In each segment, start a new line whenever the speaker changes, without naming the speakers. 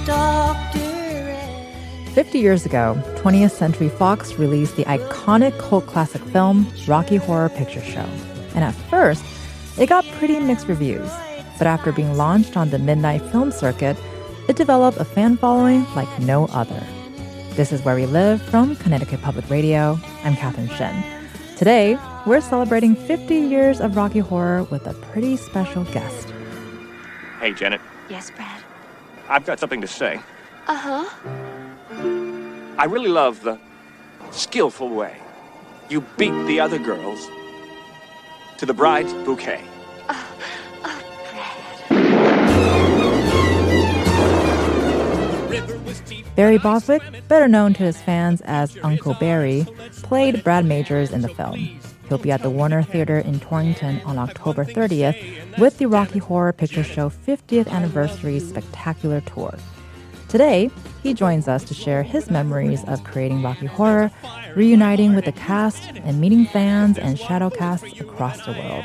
Doctor 50 years ago, 20th Century Fox released the iconic cult classic film Rocky Horror Picture Show. And at first, it got pretty mixed reviews. But after being launched on the midnight film circuit, it developed a fan following like no other. This is Where We Live from Connecticut Public Radio. I'm Catherine Shen. Today, we're celebrating 50 years of Rocky Horror with a pretty special guest.
Hey, Janet.
Yes, Brad?
I've got something to say.
Uh-huh.
I really love the skillful way you beat the other girls to the bride's bouquet.
Barry Bostwick, better known to his fans as Uncle Barry, played Brad Majors in the film. He'll be at the Warner Theater in Torrington on October 30th with the Rocky Horror Picture Show 50th Anniversary Spectacular Tour. Today, he joins us to share his memories of creating Rocky Horror, reuniting with the cast, and meeting fans and shadowcasts across the world.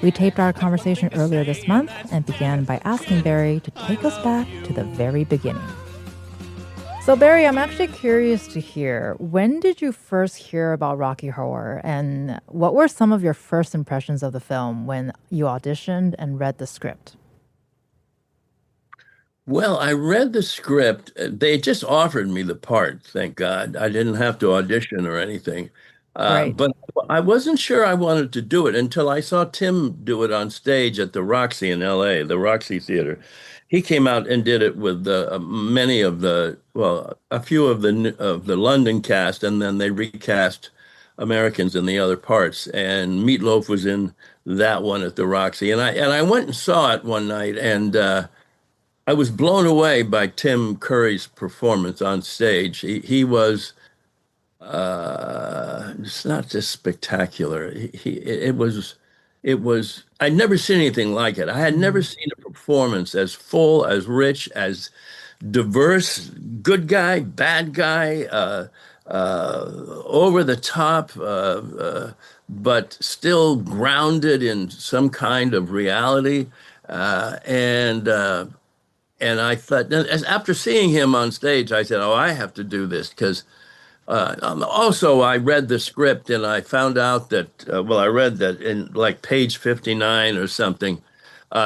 We taped our conversation earlier this month and began by asking Barry to take us back to the very beginning. So Barry, I'm actually curious to hear, when did you first hear about Rocky Horror, and what were some of your first impressions of the film when you auditioned and read the script?
Well, I read the script. They just offered me the part, thank God. I didn't have to audition or anything.
Right.
But I wasn't sure I wanted to do it until I saw Tim do it on stage at the Roxy in LA, the Roxy Theater. He came out and did it with many of a few of the London cast, and then they recast Americans in the other parts. And Meatloaf was in that one at the Roxy, and I went and saw it one night, and I was blown away by Tim Curry's performance on stage. He was it's not just spectacular. It was, I'd never seen anything like it. I had never seen a performance as full, as rich, as diverse, good guy, bad guy, over the top, but still grounded in some kind of reality. And I thought, after seeing him on stage, I said, oh, I have to do this because also, I read the script and I found out that, I read that in like page 59 or something,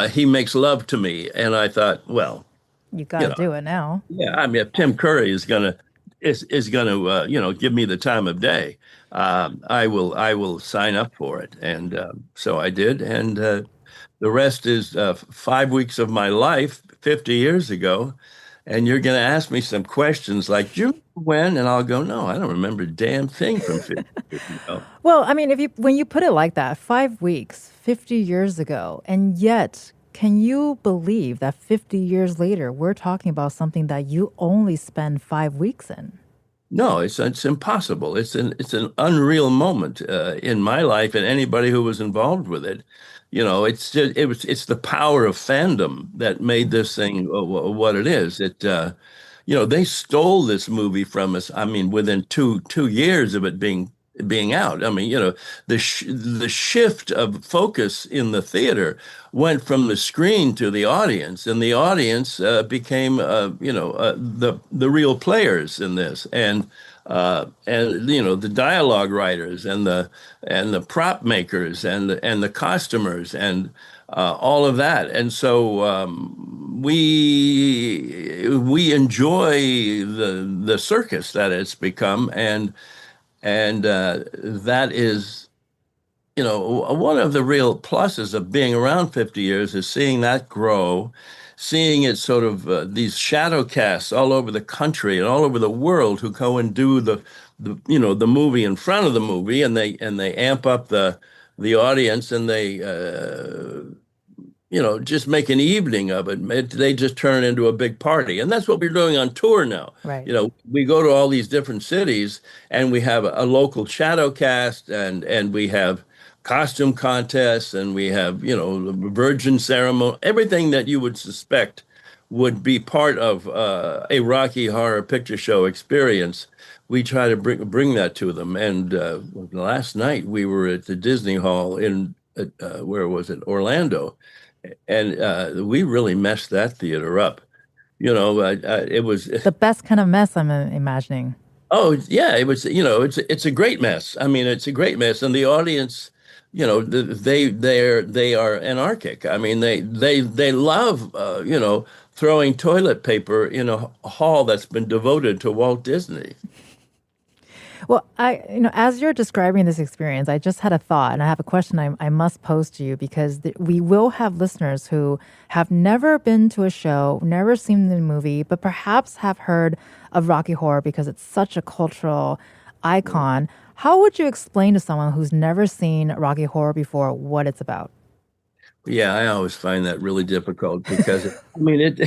he makes love to me. And I thought, well,
You got to do it now.
yeah, I mean, if Tim Curry is gonna give me the time of day, I will sign up for it. And so I did. And the rest is 5 weeks of my life 50 years ago. And you're going to ask me some questions like, do you remember when? And I'll go, no, I don't remember a damn thing from 50 years ago.
Well, I mean, when you put it like that, 5 weeks, 50 years ago, and yet, can you believe that 50 years later, we're talking about something that you only spend 5 weeks in?
No, it's impossible. It's an unreal moment in my life and anybody who was involved with it. It's the power of fandom that made this thing what it is. They stole this movie from us. I mean, within two years of it being out. I mean, the shift of focus in the theater went from the screen to the audience, and the audience became the real players in this, and the dialogue writers and the prop makers and the costumers and all of that. And so we enjoy the circus that it's become, and that is, one of the real pluses of being around 50 years is seeing that grow, seeing it sort of these shadow casts all over the country and all over the world who go and do the movie in front of the movie, and they amp up the audience, and they just make an evening of it. They just turn into a big party. And that's what we're doing on tour now.
Right.
We go to all these different cities and we have a local shadow cast, and we have costume contests, and we have, virgin ceremony, everything that you would suspect would be part of a Rocky Horror Picture Show experience. We try to bring that to them. And last night we were at the Disney Hall in, where was it? Orlando. And we really messed that theater up. It was.
The best kind of mess, I'm imagining.
Oh yeah, it was. It's a great mess. I mean, it's a great mess, and the audience, they are anarchic. I mean, they love throwing toilet paper in a hall that's been devoted to Walt Disney.
Well, as you're describing this experience, I just had a thought, and I have a question I must pose to you because we will have listeners who have never been to a show, never seen the movie, but perhaps have heard of Rocky Horror because it's such a cultural icon. How would you explain to someone who's never seen Rocky Horror before what it's about?
Yeah, I always find that really difficult because I mean it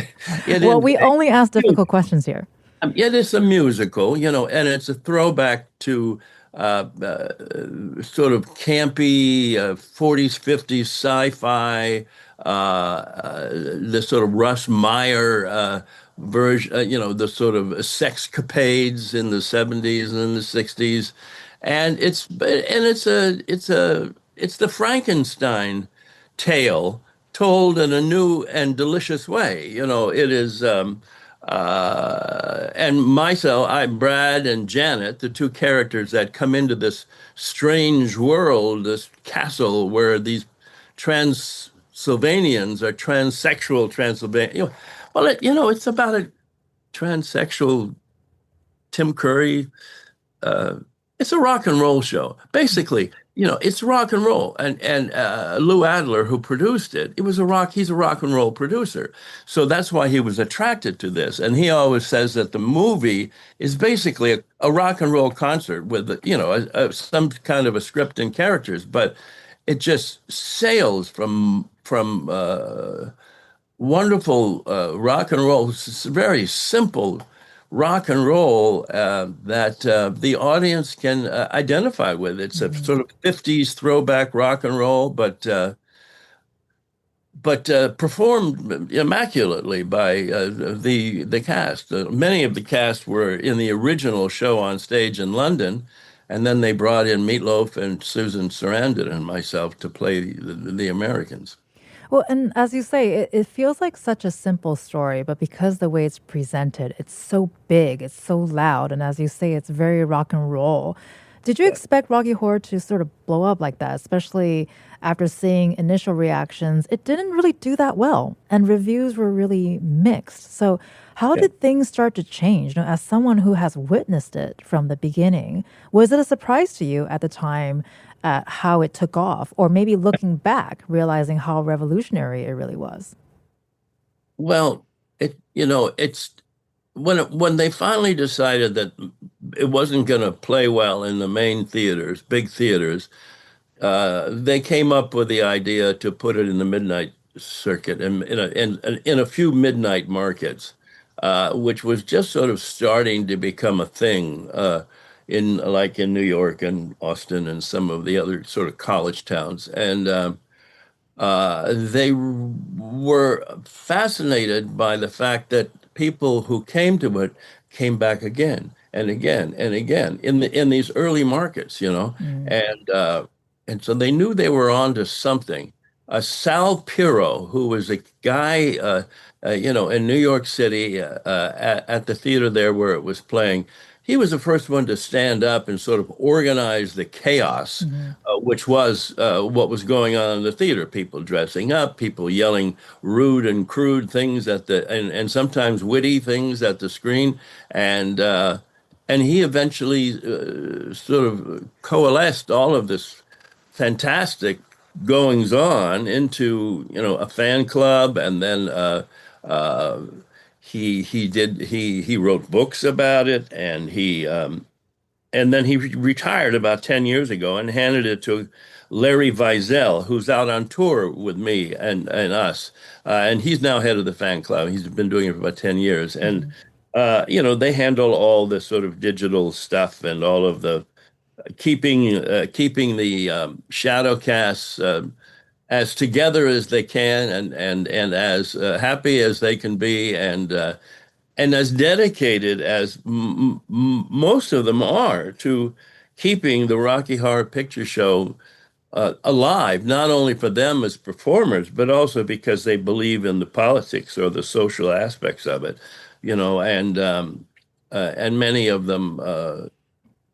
Well, we
is.
only ask difficult questions here.
It is a musical, and it's a throwback to sort of campy 40s, 50s sci-fi, the sort of Russ Meyer version, the sort of sexcapades in the 70s and the 60s. It's the Frankenstein tale told in a new and delicious way. It is. And myself, Brad and Janet, the two characters that come into this strange world, this castle where these Transylvanians are transsexual Transylvanian. It's about a transsexual Tim Curry. Uh, it's a rock and roll show. Basically, it's rock and roll. And Lou Adler, who produced it, he's a rock and roll producer. So that's why he was attracted to this. And he always says that the movie is basically a rock and roll concert with, some kind of a script and characters, but it just sails from wonderful rock and roll, very simple rock and roll that the audience can identify with. It's a
Mhm.
sort of 50s throwback rock and roll, but performed immaculately by the cast. Many of the cast were in the original show on stage in London, and then they brought in Meatloaf and Susan Sarandon and myself to play the Americans.
Well, and as you say, it feels like such a simple story, but because the way it's presented, it's so big, it's so loud, and as you say, it's very rock and roll. Did you expect Rocky Horror to sort of blow up like that, especially after seeing initial reactions? It didn't really do that well, and reviews were really mixed. So, how
Yeah.
did things start to change? As someone who has witnessed it from the beginning, was it a surprise to you at the time how it took off, or maybe looking back, realizing how revolutionary it really was?
Well, it's when they finally decided that it wasn't going to play well in the main theaters, big theaters, they came up with the idea to put it in the midnight circuit and in a few midnight markets, which was just sort of starting to become a thing in New York and Austin and some of the other sort of college towns. And they were fascinated by the fact that people who came to it came back again and again and again in these early markets,
Mm.
and so they knew they were onto something. Sal Piro, who was a guy, in New York City at the theater there where it was playing, he was the first one to stand up and sort of organize the chaos,
Mhm.
which was what was going on in the theater. People dressing up, people yelling rude and crude things and sometimes witty things at the screen, and uh, and he eventually sort of coalesced all of this fantastic goings on into a fan club, and then uh, he wrote books about it, and then he retired about 10 years ago and handed it to Larry Weisel, who's out on tour with me and us. And he's now head of the fan club. He's been doing it for about 10 years. And,
Mhm.
they handle all the sort of digital stuff and all of the keeping the shadowcasts as together as they can and as happy as they can be and as dedicated as most of them are to keeping the Rocky Horror Picture Show alive, not only for them as performers, but also because they believe in the politics or the social aspects of it, and many of them,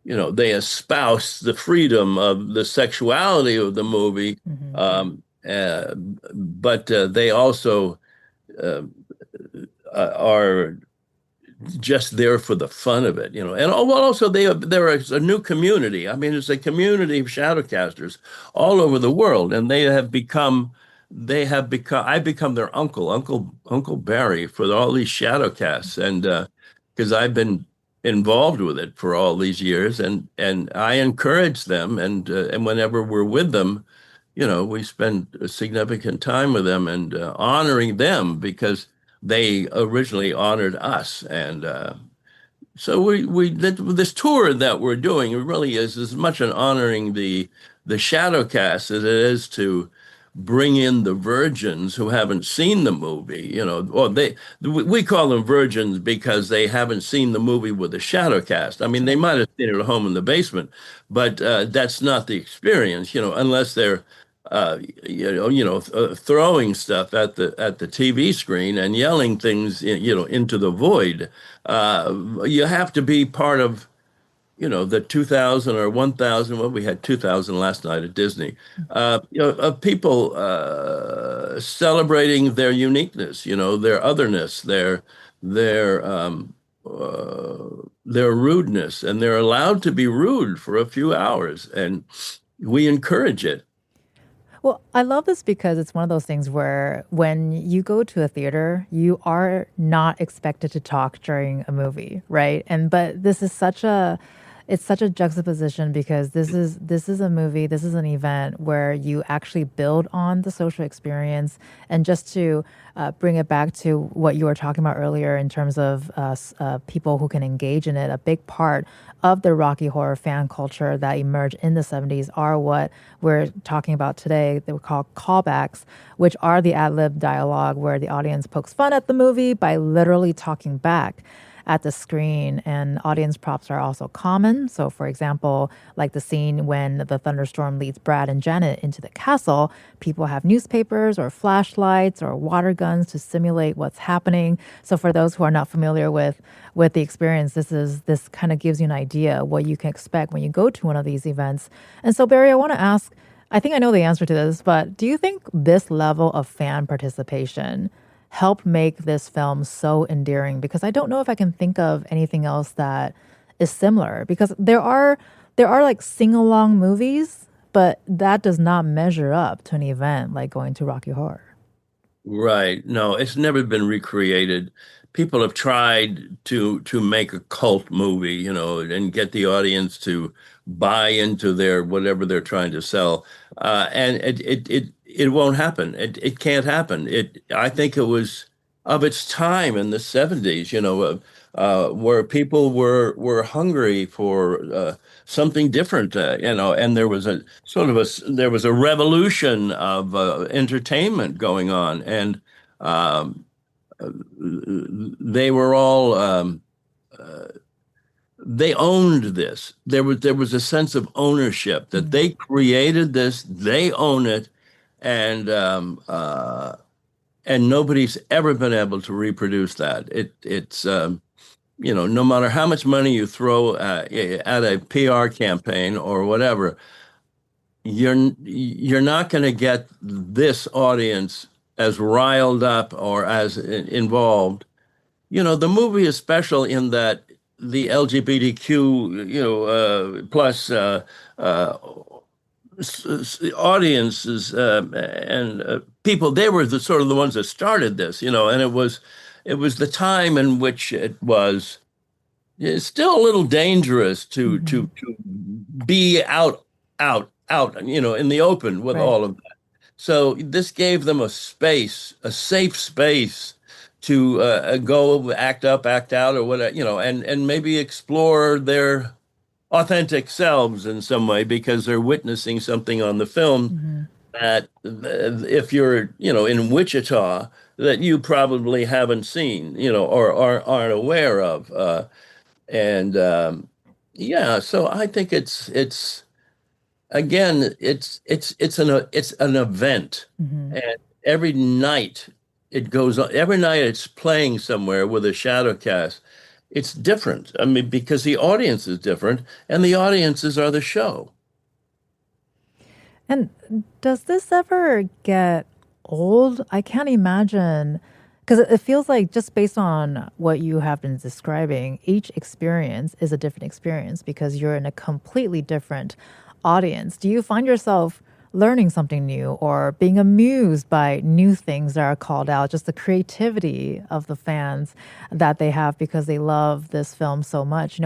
they espouse the freedom of the sexuality of the movie,
Hmm.
but they also uh, are just there for the fun of it, And well, also there is a new community. I mean, it's a community of shadowcasters all over the world, and I've become their Uncle Barry for all these shadowcasts, and because I've been involved with it for all these years, and I encourage them, and whenever we're with them, we spend a significant time with them and honoring them because they originally honored us. And so this tour that we're doing, it really is as much an honoring the Shadowcast as it is to bring in the virgins who haven't seen the movie, or we call them virgins because they haven't seen the movie with the Shadowcast. I mean, they
Sure.
might have seen it at home in the basement, but that's not the experience, unless they're throwing stuff at the TV screen and yelling things, into the void. You have to be part of, the 2000 or 1000. Well, we had 2000 last night at Disney. Of people celebrating their uniqueness, their otherness, their rudeness, and they're allowed to be rude for a few hours, and we encourage it.
Well, I love this because it's one of those things where when you go to a theater, you are not expected to talk during a movie, right? And but this is such a it's such a juxtaposition because this is a movie, this is an event where you actually build on the social experience. And just to bring it back to what you were talking about earlier in terms of people who can engage in it, a big part of the Rocky Horror fan culture that emerged in the 70s are what we're talking about today. They were called callbacks, which are the ad lib dialogue where the audience pokes fun at the movie by literally talking back at the screen. And audience props are also common. So, for example, like the scene when the thunderstorm leads Brad and Janet into the castle, people have newspapers or flashlights or water guns to simulate what's happening. So, for those who are not familiar with the experience, this kind of gives you an idea what you can expect when you go to one of these events. And so, Barry, I want to ask. I think I know the answer to this, but do you think this level of fan participation help make this film so endearing? Because I don't know if I can think of anything else that is similar. Because there are like sing along movies, but that does not measure up to an event like going to Rocky Horror.
Right. No, it's never been recreated. People have tried to make a cult movie, and get the audience to buy into their whatever they're trying to sell. And it won't happen. It can't happen. I think it was of its time in the 70s, where people were hungry for something different, and there was there was a revolution of entertainment going on, and um, they were all they owned this. There was a sense of ownership that
Mm.
they created this, they own it, and nobody's ever been able to reproduce that. No matter how much money you throw at a PR campaign or whatever, you're not going to get this audience as riled up or as involved. The movie is special in that the LGBTQ, plus uh, audiences and people, they were the sort of the ones that started this, and it was the time in which it's still a little dangerous to
Hmm.
be out, in the open with
Right.
all of that. So this gave them a space, a safe space to go act up, act out, or whatever, and maybe explore their authentic selves in some way because they're witnessing something on the film
Hmm.
that if you're, in Wichita, that you probably haven't seen, or aren't aware of. And yeah, so I think it's again, it's an event,
Hmm.
and every night it goes on. Every night it's playing somewhere with a shadow cast. It's different. I mean, because the audience is different, and the audiences are the show.
And does this ever get old? I can't imagine, because it feels like just based on what you have been describing, each experience is a different experience because you're in a completely different audience. Do you find yourself learning something new or being amused by new things that are called out, just the creativity of the fans that they have because they love this film so much?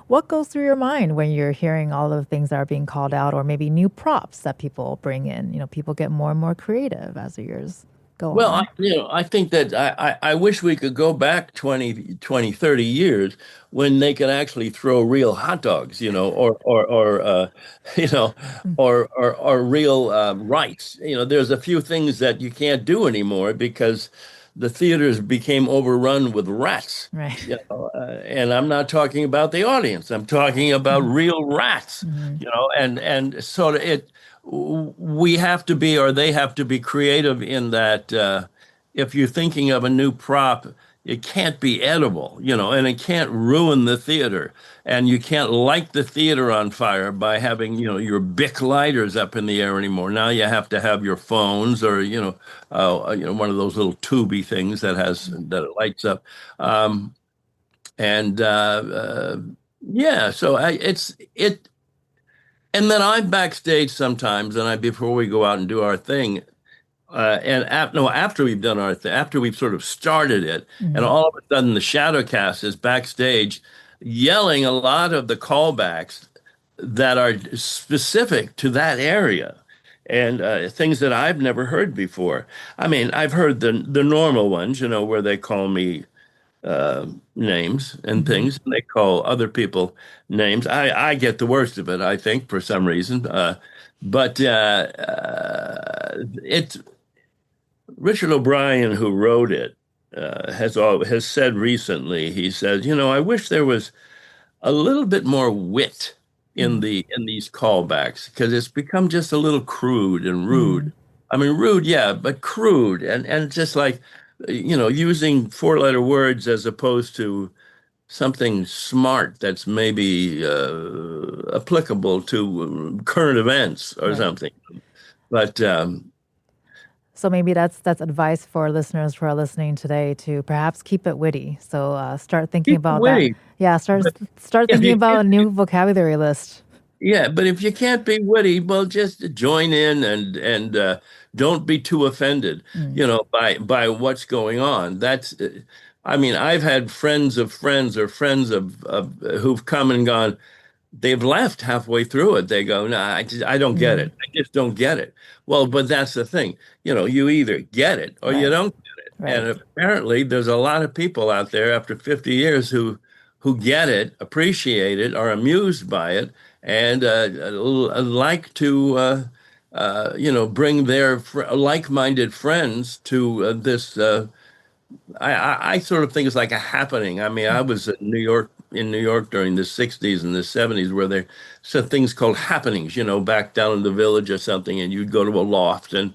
What goes through your mind when you're hearing all of the things that are being called out or maybe new props that people bring in? People get more and more creative as the years go
Well,
on.
I think that I wish we could go back 30 years when they could actually throw real hot dogs, or you know, or real rice. There's a few things that you can't do anymore because the theaters became overrun with rats.
Right.
And I'm not talking about the audience. I'm talking about real rats.
Hmm.
And sort of it. We have to be, or they have to be creative in that if you're thinking of a new prop, it can't be edible, and it can't ruin the theater. And you can't light the theater on fire by having, your Bic lighters up in the air anymore. Now you have to have your phones or, one of those little tubey things that it lights up. And yeah, so and then I'm backstage sometimes, and before we go out and do our thing, no, after we've done our thing, after we've sort of started it, and
Hmm.
all of a sudden the shadowcast is backstage, yelling a lot of the callbacks that are specific to that area. And things that I've never heard before. I mean, I've heard the normal ones, where they call me names and
Hmm.
things. And they call other people names. I get the worst of it, I think, for some reason. But it's Richard O'Brien, who wrote it, has said recently. He says, I wish there was a little bit more wit in these callbacks because it's become just a little crude and
Hmm.
rude. I mean, rude, yeah, but crude and just like using four-letter words as opposed to something smart that's maybe applicable to current events or
Right.
something. But
So maybe that's advice for listeners who are listening today to perhaps keep it witty. So start thinking
keep it
about that.
witty.
Yeah, start
But
start
if
thinking
you
about
can't
a new vocabulary list.
Yeah, but if you can't be witty, well, just join in and don't be too offended,
Mm.
by what's going on. I mean, I've had friends of friends or friends of who've come and gone. They've left halfway through it. They go, "No, I don't get
Mm.
it. I just don't get it." Well, but that's the thing. You either get it or you
Right.
don't get it.
Right.
And apparently, there's a lot of people out there after 50 years who get it, appreciate it, are amused by it, and like to bring their like-minded friends to this. I sort of think it's like a happening. I mean, I was in New York during the 60s and the 70s where there said things called happenings, back down in the village or something, and you'd go to a loft and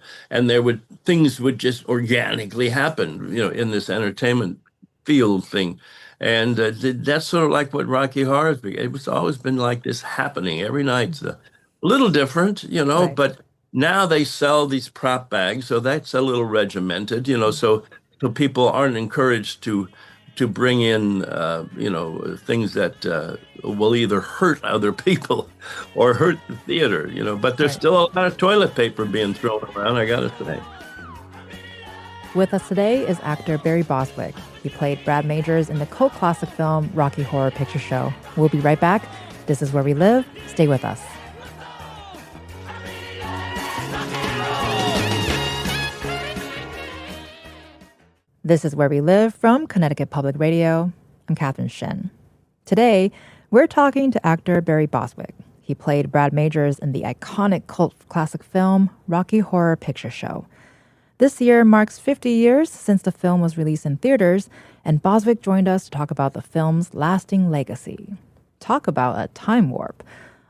things would just organically happen, in this entertainment field thing. And that's sort of like what Rocky Horror's became. It was always been like this happening every night. It's a little different,
Right.
but now they sell these prop bags, so that's a little regimented, so people aren't encouraged to bring in things that will either hurt other people or hurt the theater, but there's
Right.
still a lot of toilet paper being thrown around, I gotta say.
With us today is actor Barry Bostwick. He played Brad Majors in the cult classic film Rocky Horror Picture Show. We'll be right back. This is Where We Live. Stay with us. This is Where We Live from Connecticut Public Radio. I'm Catherine Shen. Today, we're talking to actor Barry Bostwick. He played Brad Majors in the iconic cult classic film Rocky Horror Picture Show. This year marks 50 years since the film was released in theaters, and Boswick joined us to talk about the film's lasting legacy. Talk about a time warp.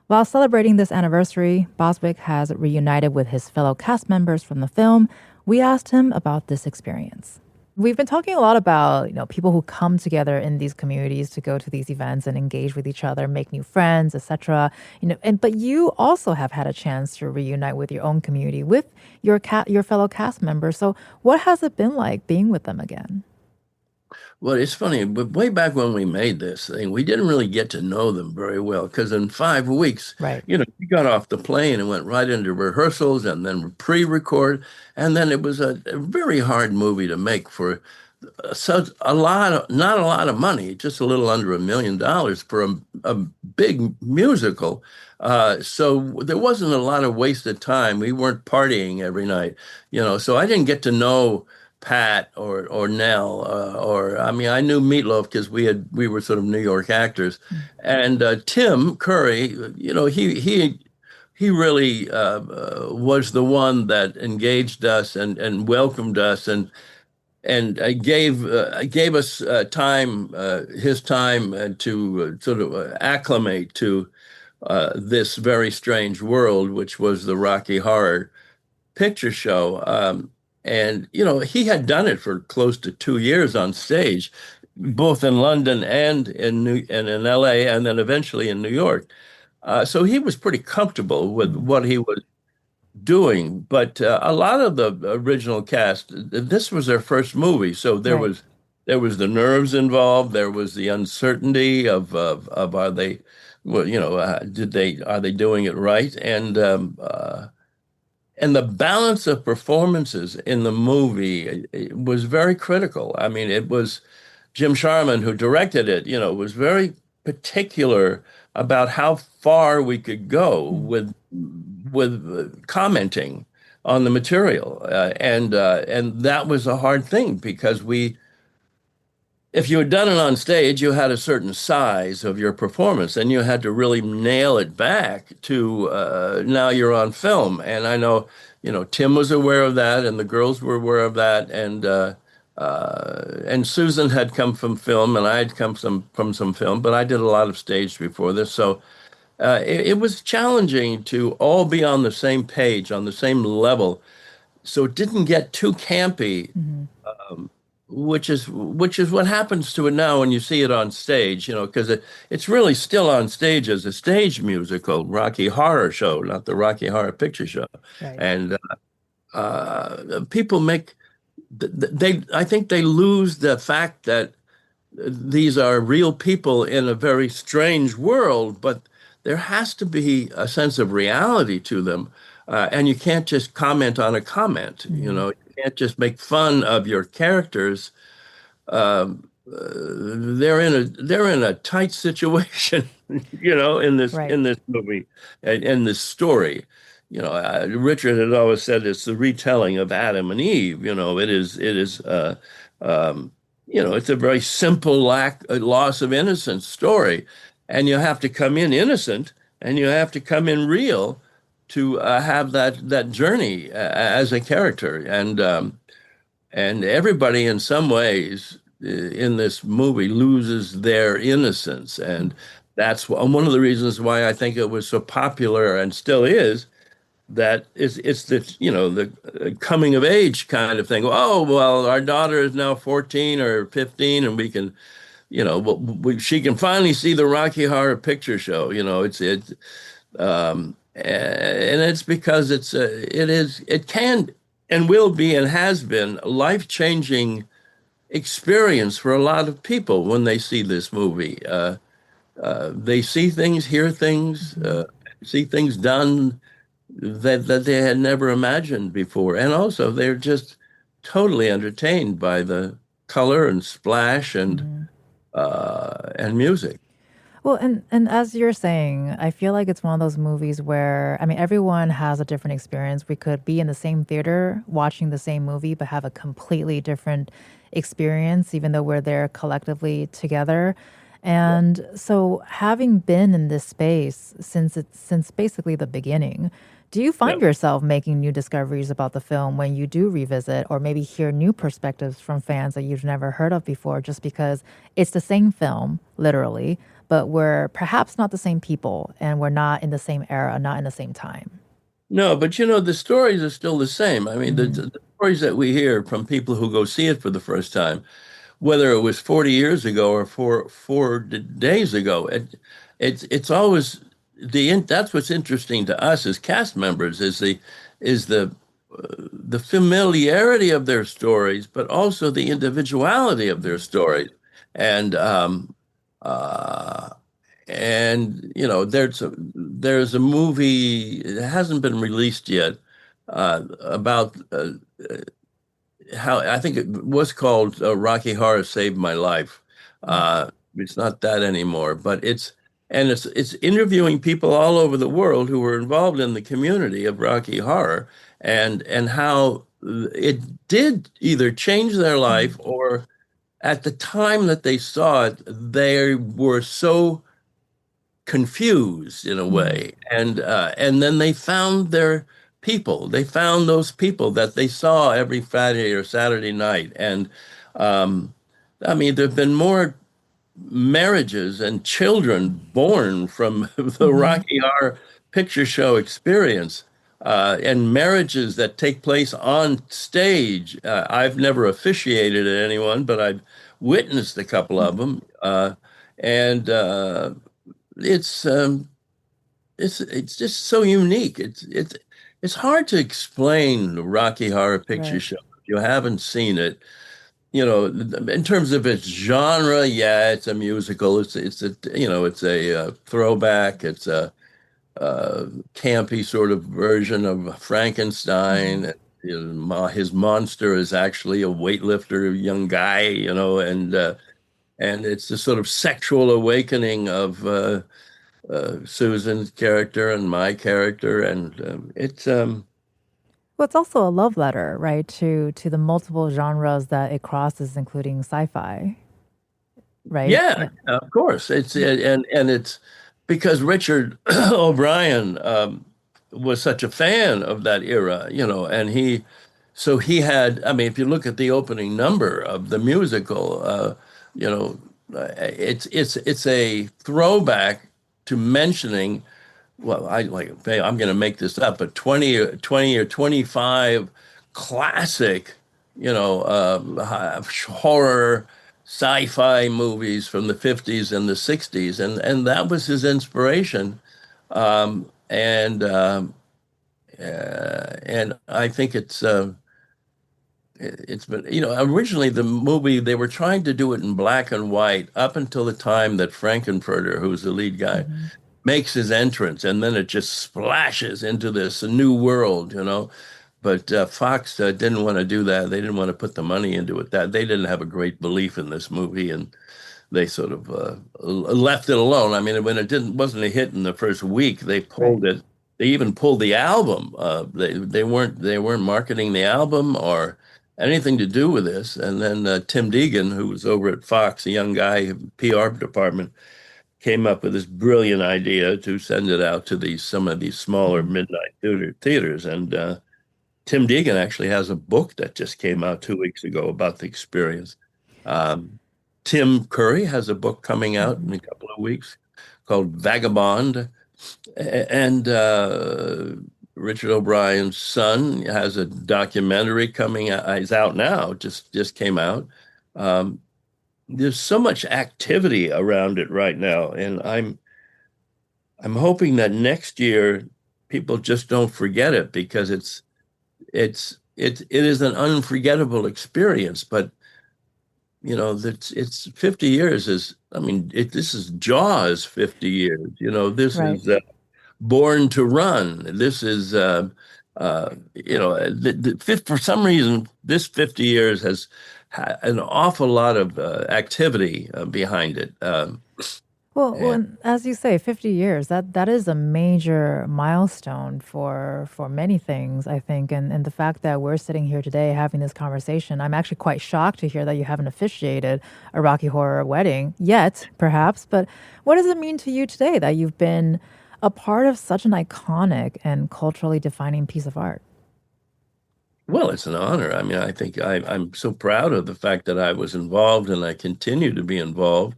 While celebrating this anniversary, Boswick has reunited with his fellow cast members from the film. We asked him about this experience. We've been talking a lot about, people who come together in these communities to go to these events and engage with each other, make new friends, etc. But you also have had a chance to reunite with your own community, with your fellow cast members. So what has it been like being with them again?
Well, it's funny, but way back when we made this thing, we didn't really get to know them very well because in 5 weeks,
Right.
we got off the plane and went right into rehearsals and then pre-record, and then it was a very hard movie to make for such not a lot of money, just a little under $1 million for a big musical. So there wasn't a lot of wasted time. We weren't partying every night, So I didn't get to know Pat or Nell or I mean I knew Meatloaf because we were sort of New York actors, and Tim Curry, he really was the one that engaged us and welcomed us and gave us time, his time to sort of acclimate to this very strange world, which was the Rocky Horror Picture Show. And he had done it for close to 2 years on stage, both in London and in LA, and then eventually in New York. So he was pretty comfortable with
Mhm.
what he was doing. But a lot of the original cast, this was their first movie, so
Right.
there was the nerves involved. There was the uncertainty of are they, well, did they are they doing it right? And the balance of performances in the movie was very critical. I mean, it was Jim Sharman who directed it, was very particular about how far we could go
Mhm.
with commenting on the material, and that was a hard thing because if you had done it on stage, you had a certain size of your performance, and you had to really nail it back to now you're on film. And I know, Tim was aware of that, and the girls were aware of that, and Susan had come from film, and I had come from some film, but I did a lot of stage before this, so it was challenging to all be on the same page, on the same level, so it didn't get too campy,
Mhm.
which is what happens to it now when you see it on stage, because it's really still on stage as a stage musical, Rocky Horror Show, not the Rocky Horror Picture Show.
Right.
And people I think they lose the fact that these are real people in a very strange world, but there has to be a sense of reality to them. And you can't just comment on a comment,
Mhm.
you can't just make fun of your characters. They're in a tight situation,
Right.
in this movie and in this story. Richard had always said it's the retelling of Adam and Eve. It is um, it's a very simple loss of innocence story, and you have to come in innocent and you have to come in real to have that journey as a character, and everybody in some ways in this movie loses their innocence, and that's one of the reasons why I think it was so popular and still is. That it's the coming of age kind of thing. Oh, well, our daughter is now 14 or 15, and we can, she can finally see the Rocky Horror Picture Show. And it's because it can and will be and has been a life-changing experience for a lot of people when they see this movie. They see things, hear things,
Mhm.
see things done that they had never imagined before. And also they're just totally entertained by the color and splash
Mhm.
and music.
Well, and as you're saying, I feel like it's one of those movies where, I mean, everyone has a different experience. We could be in the same theater watching the same movie, but have a completely different experience, even though we're there collectively together.
Yeah.
And so, having been in this space since basically the beginning, Do you
Yeah.
find yourself making new discoveries about the film when you do revisit or maybe hear new perspectives from fans that you've never heard of before just because it's the same film, literally, but we're perhaps not the same people and we're not in the same era, not in the same time?
No, but the stories are still the same. I mean,
Mm,
the stories that we hear from people who go see it for the first time, whether it was 40 years ago or days ago, it's always that's what's interesting to us as cast members is the familiarity of their stories, but also the individuality of their stories. And uh, there's a movie, it hasn't been released yet, about how I think it was called Rocky Horror Saved My Life.
mm,
It's not that anymore, but it's interviewing people all over the world who were involved in the community of Rocky Horror, and how it did either change their life,
mm,
or at the time that they saw it, they were so confused in a
mm,
way, and then they found their people. They found those people that they saw every Friday or Saturday night, and um, I mean, there've been more marriages and children born from the
mhm,
Rocky Horror Picture Show experience. And marriages that take place on stage. I've never officiated at anyone, but I've witnessed a couple of
mm.
them. And it's it's just so unique. It's hard to explain the Rocky Horror Picture
Right.
Show if you haven't seen it. In terms of its genre, yeah, it's a musical. It's a throwback. It's a campy sort of version of
Mhm,
Frankenstein. His monster is actually a weightlifter, young guy, and it's the sort of sexual awakening of Susan's character and my character, and it's
well, it's also a love letter, right, to the multiple genres that it crosses, including sci-fi, right?
yeah,
Yeah.
of course, and it's because Richard O'Brien was such a fan of that era, and he had. I mean, if you look at the opening number of the musical, you know, it's a throwback to mentioning. Well, hey, I'm going to make this up, but 20 or 25 classic, horror, sci-fi movies from the 50s and the 60s, and that was his inspiration. And I think it's been, originally the movie, they were trying to do it in black and white up until the time that Frankenfurter, who's the lead guy,
Hmm.
makes his entrance, and then it just splashes into this new world. But Fox didn't want to do that. They didn't want to put the money into it. That they didn't have a great belief in this movie, and they sort of left it alone. I mean, when it wasn't a hit in the first week, they
Right.
pulled it. They even pulled the album. They weren't marketing the album or anything to do with this. And then Tim Deegan, who was over at Fox, a young guy, PR department, came up with this brilliant idea to send it out to some of these smaller
Hmm.
midnight theaters. And Tim Deegan actually has a book that just came out 2 weeks ago about the experience. Um, Tim Curry has a book coming out
Hmm.
in a couple of weeks called Vagabond. And Richard O'Brien's son has a documentary coming out. It's out now, just came out. Um, there's so much activity around it right now, and I'm hoping that next year people just don't forget it, because it is an unforgettable experience. But it's 50 years is, I mean, this is Jaws 50 years. This
Right.
is Born to Run. This is for some reason this 50 years has had an awful lot of activity behind it.
Well,
And
and as you say, 50 years, that is a major milestone for many things, I think. And the fact that we're sitting here today having this conversation, I'm actually quite shocked to hear that you haven't officiated a Rocky Horror wedding yet, perhaps. But what does it mean to you today that you've been a part of such an iconic and culturally defining piece of art?
Well, it's an honor. I mean, I think I'm so proud of the fact that I was involved and I continue to be involved.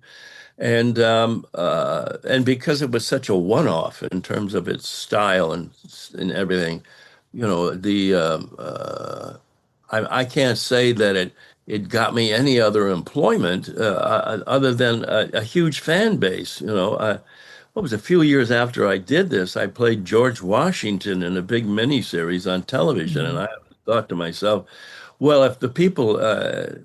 And because it was such a one-off in terms of its style and everything, the I can't say that it got me any other employment other than a huge fan base. What was a few years after I did this, I played George Washington in a big miniseries on television, and
Mhm.
I thought to myself, well, if the people, at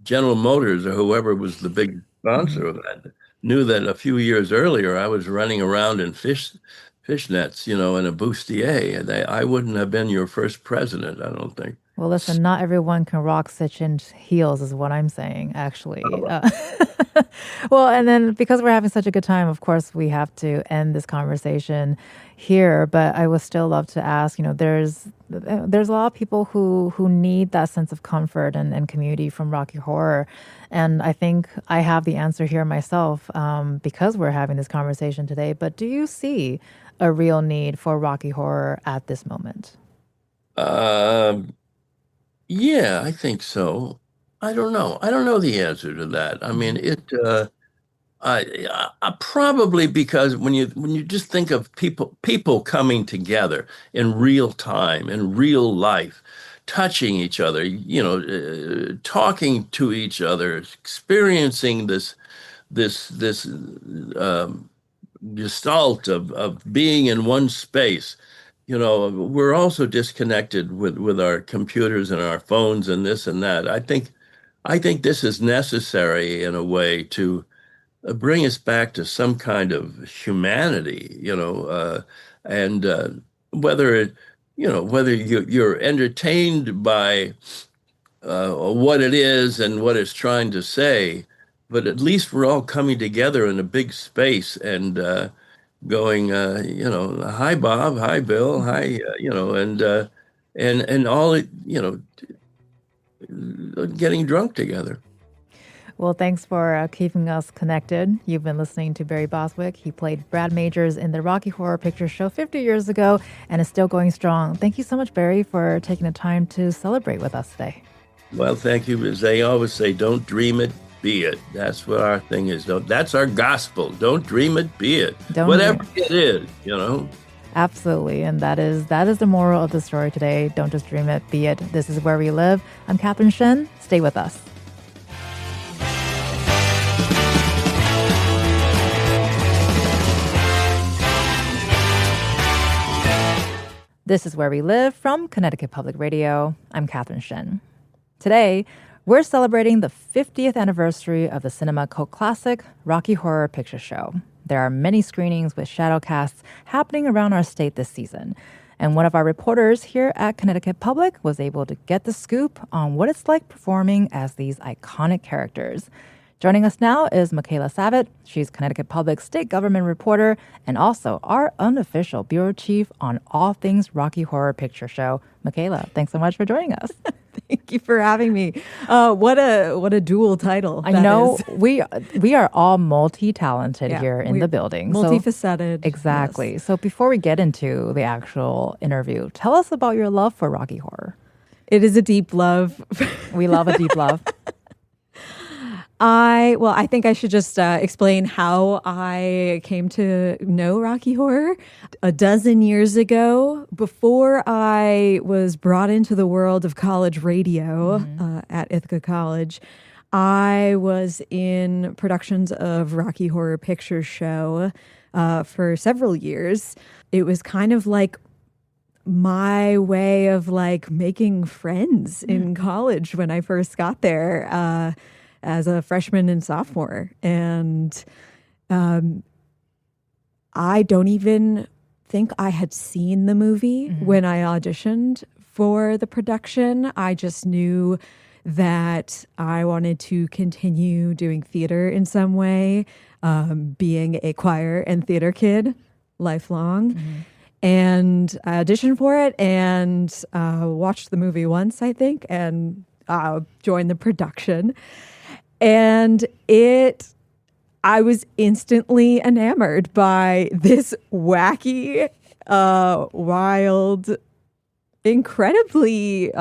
General Motors or whoever was the big sponsor
Mhm.
of that knew that a few years earlier I was running around in fishnets, in a bustier, and I wouldn't have been your first president, I don't think.
Well, listen, not everyone can rock such in heels, is what I'm saying, actually. Well, and then because we're having such a good time, of course, we have to end this conversation here. But I would still love to ask, there's a lot of people who need that sense of comfort and community from Rocky Horror, and I think I have the answer here myself because we're having this conversation today. But do you see a real need for Rocky Horror at this moment?
Um, yeah, I think so. I don't know. I don't know the answer to that. I mean,
Mhm.
probably because when you just think of people coming together in real time, in real life, touching each other, talking to each other, experiencing this gestalt of being in one space. We're also disconnected with our computers and our phones and this and that. I think this is necessary in a way to bring us back to some kind of humanity, and whether whether you're entertained by what it is and what it's trying to say, but at least we're all coming together in a big space and going, hi Bob, hi Bill, hi, and all, getting drunk together.
Well, thanks for keeping us connected. You've been listening to Barry Bostwick. He played Brad Majors in the Rocky Horror Picture Show 50 years ago and is still going strong. Thank you so much, Barry, for taking the time to celebrate with us today.
Well, thank you. As they always say, don't dream it, be it. That's what our thing is. That's our gospel. Don't dream it, be it.
Don't
Whatever
dream.
it is.
Absolutely. And that is the moral of the story today. Don't just dream it, be it. This is Where We Live. I'm Catherine Shen. Stay with us. This is Where We Live from Connecticut Public Radio. I'm Catherine Shen. Today, we're celebrating the 50th anniversary of the cinema cult classic Rocky Horror Picture Show. There are many screenings with shadowcasts happening around our state this season. And one of our reporters here at Connecticut Public was able to get the scoop on what it's like performing as these iconic characters. Joining us now is Michaela Savitt. She's Connecticut Public state government reporter and also our unofficial bureau chief on all things Rocky Horror Picture Show. Michaela, thanks so much for joining us.
Thank you for having me. What a dual title.
I know we are all multi-talented here in the building.
Multifaceted.
Exactly.
Yes.
So before we get into the actual interview, tell us about your love for Rocky Horror.
It is a deep love.
We love a deep love.
I think I should just explain how I came to know Rocky Horror. A dozen years ago, before I was brought into the world of college radio at Ithaca College, I was in productions of Rocky Horror Picture Show for several years. It was kind of like my way of like making friends in college when I first got there. As a freshman and sophomore. And I don't even think I had seen the movie when I auditioned for the production. I just knew that I wanted to continue doing theater in some way, being a choir and theater kid lifelong. And I auditioned for it and watched the movie once, I think, and joined the production. And I was instantly enamored by this wacky, wild, incredibly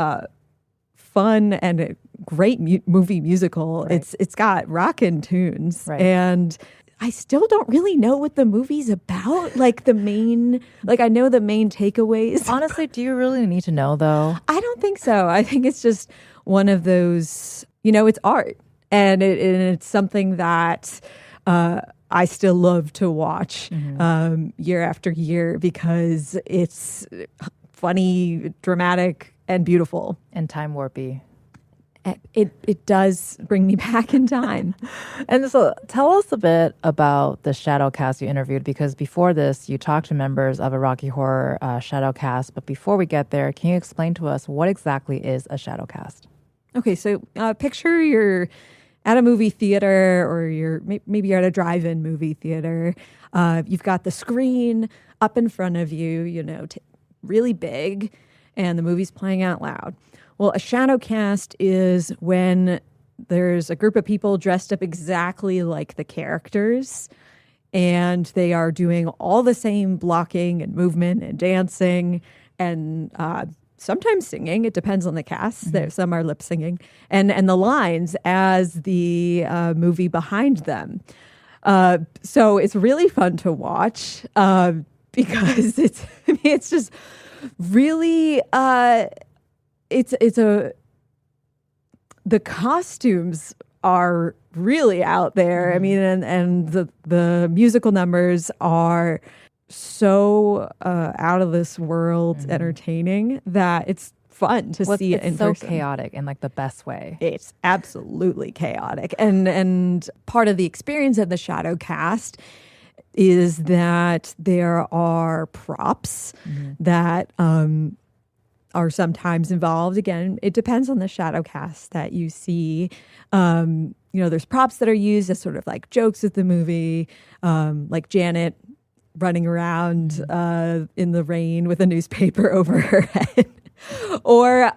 fun and a great movie musical.
Right.
It's got rockin' tunes,
Right.
and I still don't really know what the movie's about. Like I know the main takeaways.
Honestly, do you really need to know though?
I don't think so. I think it's just one of those, it's art, and it's something that I still love to watch year after year because it's funny, dramatic, and beautiful.
And time warpy.
It does bring me back in time.
And so tell us a bit about the shadowcast you interviewed, because before this, you talked to members of a Rocky Horror shadowcast. But before we get there, can you explain to us what exactly is a shadowcast?
Okay, so picture you're at a movie theater, or maybe you're at a drive-in movie theater. You've got the screen up in front of you, really big, and the movie's playing out loud. Well, a shadowcast is when there's a group of people dressed up exactly like the characters, and they are doing all the same blocking and movement and dancing and sometimes singing. It depends on the cast. Some are lip singing, and the lines as the movie behind them. So it's really fun to watch because it's just really. The costumes are really out there. I mean, and the musical numbers are so out of this world entertaining that it's fun to see it in person.
It's so chaotic in like the best way.
It's absolutely chaotic. And part of the experience of the Shadowcast is that there are props that are sometimes involved. Again, it depends on the shadowcast that you see. There's props that are used as sort of like jokes of the movie, like Janet running around in the rain with a newspaper over her head. Or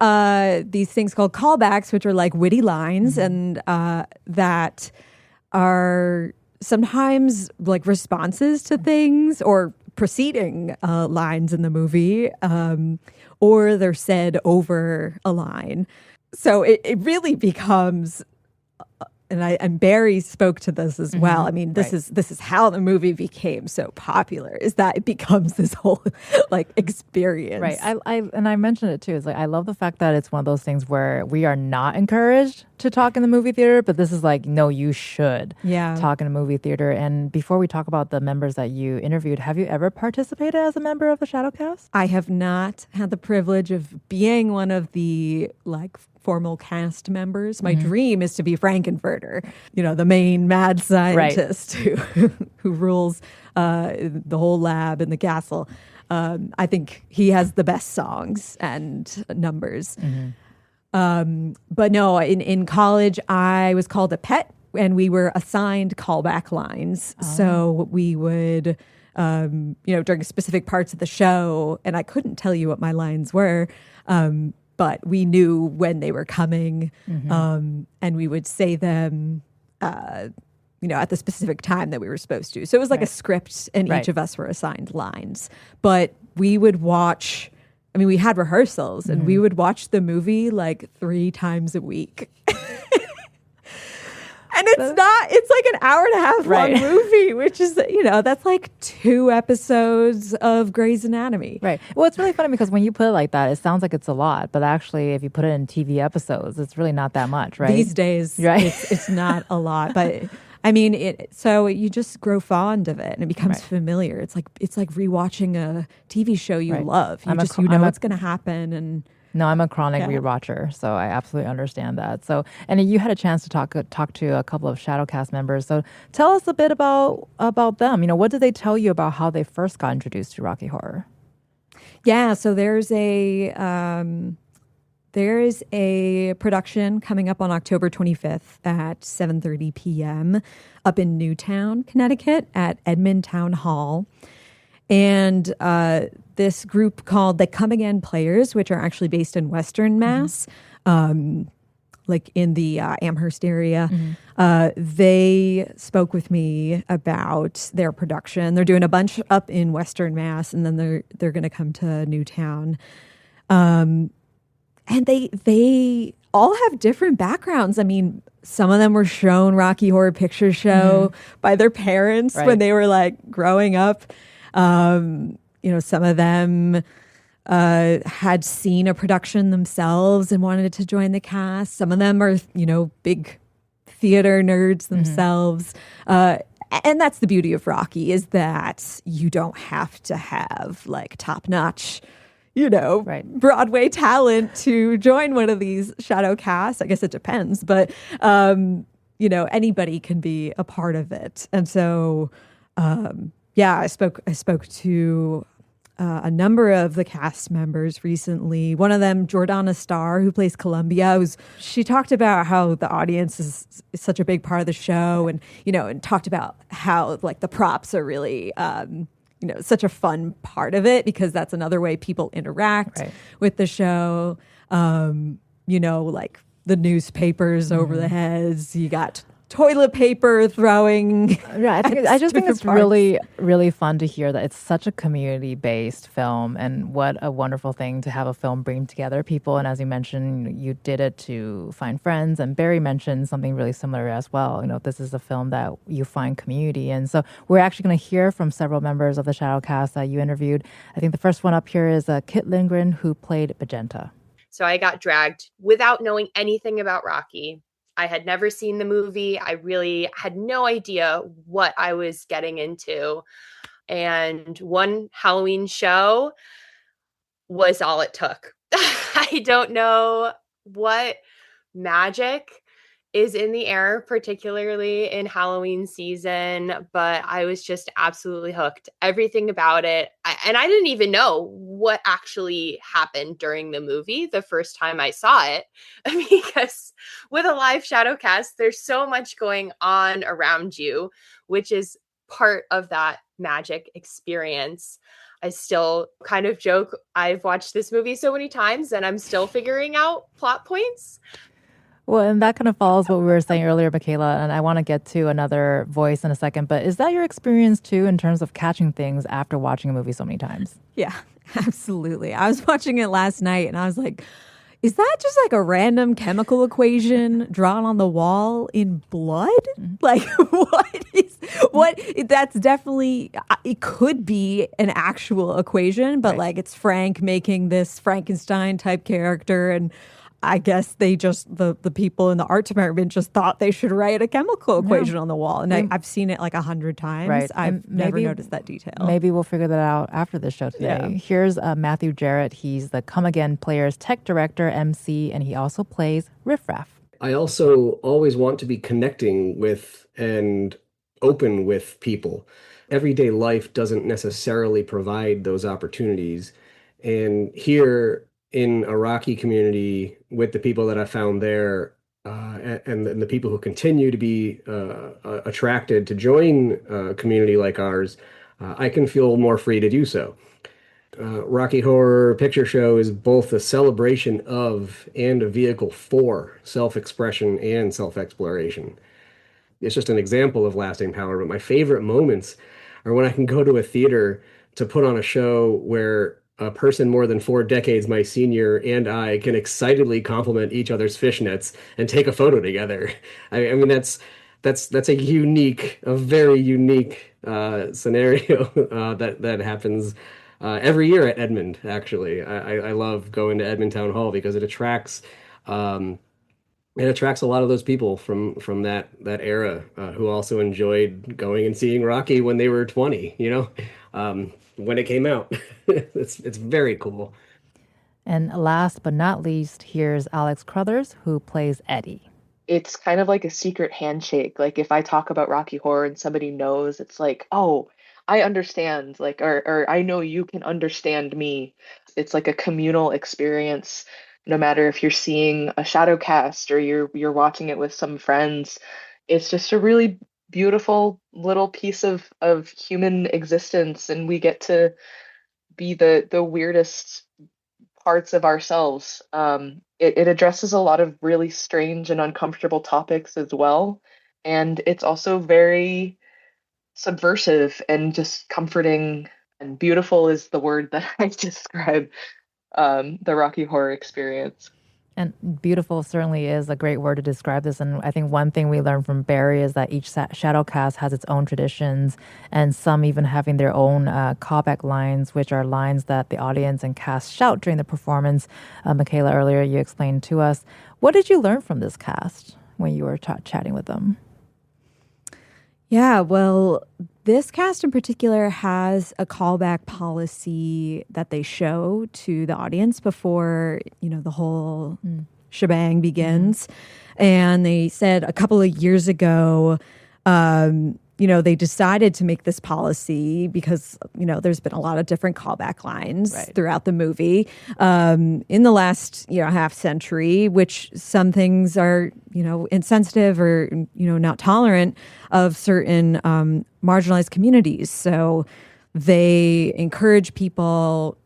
these things called callbacks, which are like witty lines and that are sometimes like responses to things or preceding lines in the movie, or they're said over a line. So it really becomes, and Barry spoke to this as well. I mean, this is how the movie became so popular, is that it becomes this whole like experience.
Right. I mentioned it too. It's like I love the fact that it's one of those things where we are not encouraged to talk in the movie theater, but this is like, no, you should talk in a movie theater. And before we talk about the members that you interviewed, have you ever participated as a member of the Shadowcast?
I have not had the privilege of being one of the like formal cast members. My dream is to be Frankenfurter, the main mad scientist who rules the whole lab in the castle. I think he has the best songs and numbers. But no, in college, I was called a pet, and we were assigned callback lines. So we would, during specific parts of the show, and I couldn't tell you what my lines were, but we knew when they were coming, and we would say them, at the specific time that we were supposed to. So it was like a script, and each of us were assigned lines. But we would watch, we had rehearsals, and we would watch the movie like 3 times a week. And it's like an hour and a half long movie, which is, that's like 2 episodes of Grey's Anatomy.
Right. Well, it's really funny because when you put it like that, it sounds like it's a lot. But actually, if you put it in TV episodes, it's really not that much, right?
These days, it's not a lot. But so you just grow fond of it and it becomes familiar. It's like rewatching a TV show you love. You know what's going to happen. And
no, I'm a chronic rewatcher, so I absolutely understand that. So, and you had a chance to talk to a couple of Shadowcast members. So, tell us a bit about them. What did they tell you about how they first got introduced to Rocky Horror?
Yeah, so there's a production coming up on October 25th at 7:30 p.m. up in Newtown, Connecticut at Edmond Town Hall. And this group called the Come Again Players, which are actually based in Western Mass, like in the Amherst area. They spoke with me about their production. They're doing a bunch up in Western Mass, and then they're going to come to Newtown. And they all have different backgrounds. I mean, some of them were shown Rocky Horror Picture Show by their parents when they were like growing up. Some of them had seen a production themselves and wanted to join the cast. Some of them are, big theater nerds themselves. And that's the beauty of Rocky, is that you don't have to have like top-notch, Broadway talent to join one of these shadow casts. I guess it depends, but anybody can be a part of it. And so, I spoke to a number of the cast members recently. One of them, Jordana Starr, who plays Columbia, she talked about how the audience is such a big part of the show, and talked about how like the props are really such a fun part of it, because that's another way people interact with the show. Like the newspapers over the heads. You got toilet paper throwing.
Yeah, I just think it's really, really fun to hear that it's such a community-based film, and what a wonderful thing to have a film bring together people. And as you mentioned, you did it to find friends, and Barry mentioned something really similar as well. This is a film that you find community. And so we're actually going to hear from several members of the Shadowcast that you interviewed. I think the first one up here is Kit Lindgren, who played Magenta.
So I got dragged without knowing anything about Rocky. I had never seen the movie. I really had no idea what I was getting into. And one Halloween show was all it took. I don't know what magic is in the air, particularly in Halloween season, but I was just absolutely hooked. Everything about it. And I didn't even know what actually happened during the movie the first time I saw it, because with a live shadowcast, there's so much going on around you, which is part of that magic experience. I still kind of joke, I've watched this movie so many times and I'm still figuring out plot points.
Well, and that kind of follows what we were saying earlier, Michaela, and I want to get to another voice in a second, but is that your experience too in terms of catching things after watching a movie so many times?
Yeah, absolutely. I was watching it last night and I was like, is that just like a random chemical equation drawn on the wall in blood? Like that's definitely, it could be an actual equation, but like it's Frank making this Frankenstein type character, and I guess they just, the people in the art department just thought they should write a chemical equation on the wall. And I've seen it like 100 times.
Right.
I've never noticed that detail.
Maybe we'll figure that out after the show today. Yeah. Here's Matthew Jarrett. He's the Come Again Players tech director, MC, and he also plays Riff Raff.
I also always want to be connecting with and open with people. Everyday life doesn't necessarily provide those opportunities. And here in a Rocky community, with the people that I found there, and the people who continue to be attracted to join a community like ours, I can feel more free to do so. Rocky Horror Picture Show is both a celebration of and a vehicle for self-expression and self-exploration. It's just an example of lasting power, but my favorite moments are when I can go to a theater to put on a show where a person more than 4 decades my senior and I can excitedly compliment each other's fishnets and take a photo together. I mean, that's a very unique scenario that happens every year at Edmond. Actually, I love going to Edmond Town Hall because it attracts a lot of those people from that era who also enjoyed going and seeing Rocky when they were 20. When it came out. It's very cool.
And last but not least, here's Alex Crothers, who plays Eddie.
It's kind of like a secret handshake. Like if I talk about Rocky Horror and somebody knows, it's like, oh, I understand. Like, or I know you can understand me. It's like a communal experience. No matter if you're seeing a shadowcast or you're watching it with some friends, it's just a really beautiful little piece of human existence, and we get to be the weirdest parts of ourselves it addresses a lot of really strange and uncomfortable topics as well. And it's also very subversive and just comforting, and beautiful is the word that I describe the Rocky Horror experience.
And beautiful certainly is a great word to describe this. And I think one thing we learned from Barry is that each shadowcast has its own traditions, and some even having their own callback lines, which are lines that the audience and cast shout during the performance. Michaela, earlier you explained to us. What did you learn from this cast when you were chatting with them?
Yeah, well, this cast in particular has a callback policy that they show to the audience before, the whole shebang begins. And they said a couple of years ago, they decided to make this policy because, there's been a lot of different callback lines throughout the movie in the last, half century, which some things are, insensitive or, not tolerant of certain marginalized communities. So they encourage people,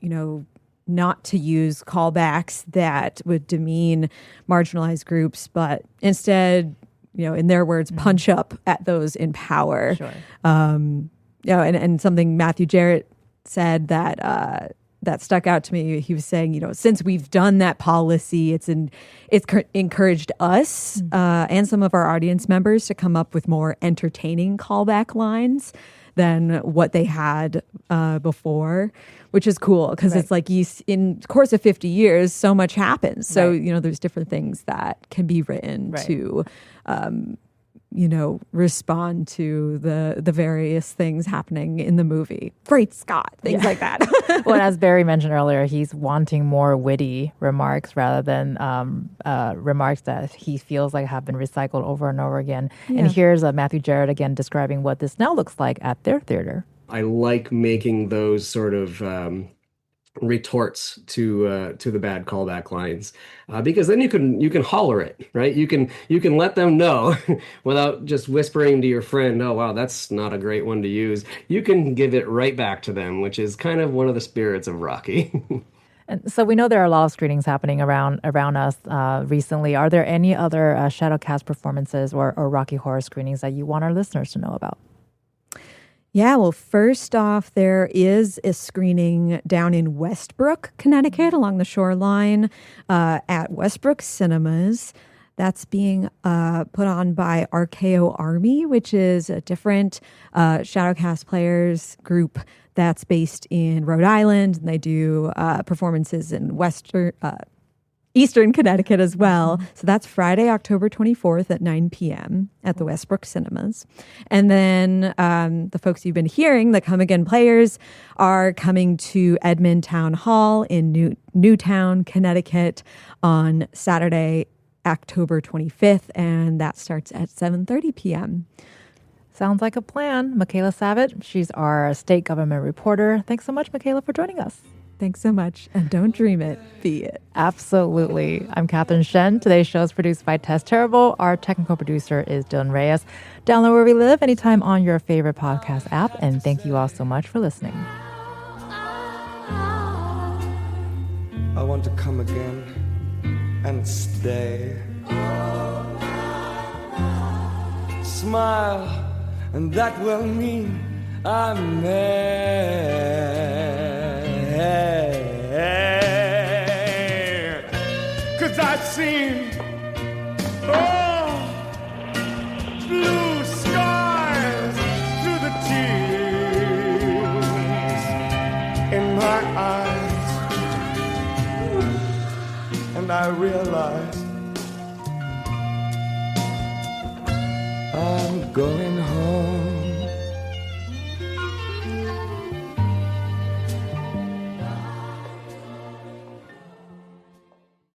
not to use callbacks that would demean marginalized groups, but instead, in their words, punch up at those in power.
Sure.
And something Matthew Jarrett said that stuck out to me. He was saying, since we've done that policy, it's encouraged us and some of our audience members to come up with more entertaining callback lines than what they had before, which is cool because it's like in the course of 50 years, so much happens. So, there's different things that can be written to, respond to the various things happening in the movie. Great Scott, things like that.
Well, as Barry mentioned earlier, he's wanting more witty remarks rather than remarks that he feels like have been recycled over and over again. Yeah. And here's Matthew Jarrett again describing what this now looks like at their theater.
I like making those sort of retorts to the bad callback lines because then you can holler it, right? You can let them know without just whispering to your friend, oh wow, that's not a great one to use. You can give it right back to them, which is kind of one of the spirits of Rocky.
And so we know there are a lot of screenings happening around us recently. Are there any other Shadowcast performances or Rocky Horror screenings that you want our listeners to know about?
Yeah, well, first off, there is a screening down in Westbrook, Connecticut, along the shoreline at Westbrook Cinemas. That's being put on by RKO Army, which is a different Shadowcast players group that's based in Rhode Island. And they do performances in Eastern Connecticut as well. So that's Friday, October 24th at 9 p.m. at the Westbrook Cinemas. And then the folks you've been hearing, the Come Again players, are coming to Edmond Town Hall in Newtown, Connecticut on Saturday, October 25th, and that starts at 7:30 p.m.
Sounds like a plan. Michaela Savitt, she's our state government reporter. Thanks so much, Michaela, for joining us.
Thanks so much. And don't dream it, be it.
Absolutely. I'm Catherine Shen. Today's show is produced by Tess Terrible. Our technical producer is Dylan Reyes. Download Where We Live anytime on your favorite podcast app. And thank you all so much for listening.
I want to come again and stay. Smile, and that will mean I'm there. 'Cause I've seen blue skies through the tears in my eyes, and I realize I'm going home.